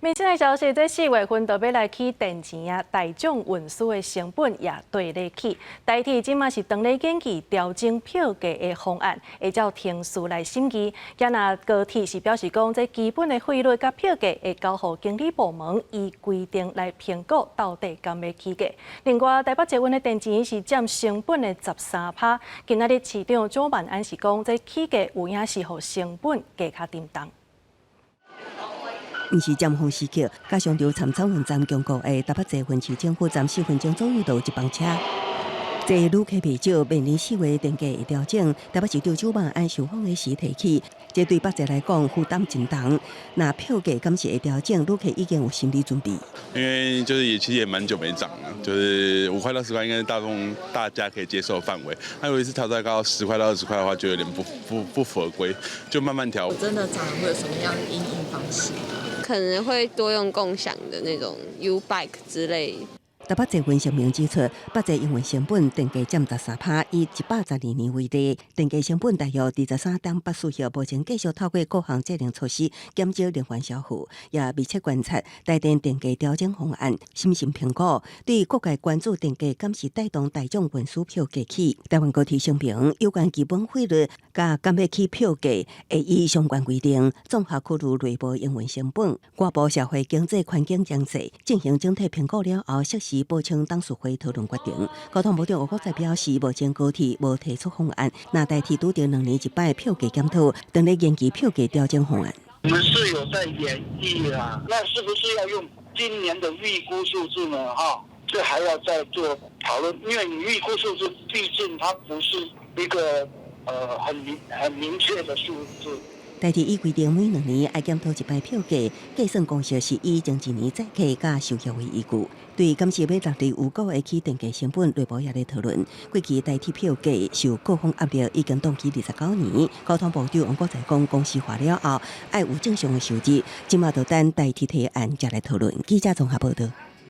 民生的消息，这4月份就要来起电钱啊，大众运输的成本也对咧起。代替即马是当咧研究调整票价的方案，会照程序来审议。今仔高铁是表示讲，这基本的费率甲票价会交予经理部门依规定来评估到底敢要起价。另外，台北捷运的电钱是占成本的13%。今仔日市长蒋万安是讲，这起价有影是予成本加较沉重。毋是尖峰时刻，加上流参草运站经过的台北捷运市政府站4分钟左右就有一班车。这旅客不少，明年4月电价会调整。台北市长蒋万安受访的时提起，这对北捷来讲负担真重。那票价敢是会调整，旅客已经有心理准备。因为就是其实也蛮久没涨了，就是5块到10块，应该是大家可以接受的范围。那如果是调到到10块到20块的话，就有点不合规，就慢慢调。真的涨会有什么样的因应方式？可能会多用共享的那种 U-Bike 之类。台北捷运声明指出，北捷营运成本电价占13%，以112年为例，电价成本大约23.84亿，目前继续透过各项节能措施减少能源消耗，也密切观察台电电价调整方案，审慎评估。对各界关注电价敢是带动大众运输票价起，台湾高铁声明有关基本费率甲敢要起票价，会依相关规定综合考虑内部营运成本、外部社会经济环境经济，进行整体评估了后，适时报请董事会讨论决定。交通部长吴国才表示，目前高铁无提出方案，那代替拄到2年一摆票价检讨，等咧研究票价调整方案。我们是有在演绎啦，那是不是要用今年的预估数字呢？这还要再做讨论，因为你预估数字毕竟它不是一个很明确的数字。代替伊规定每2年要检讨一摆票价，计算公式是以前一年载客甲收益为依据。对今次要落地有购的起电价成本，内部也在讨论。过去代替票价受各方压力，已经动期29年。交通部长王国才讲，公司化了后，要有正常的收入，即马就等代替提案才来讨论。记者综合报道。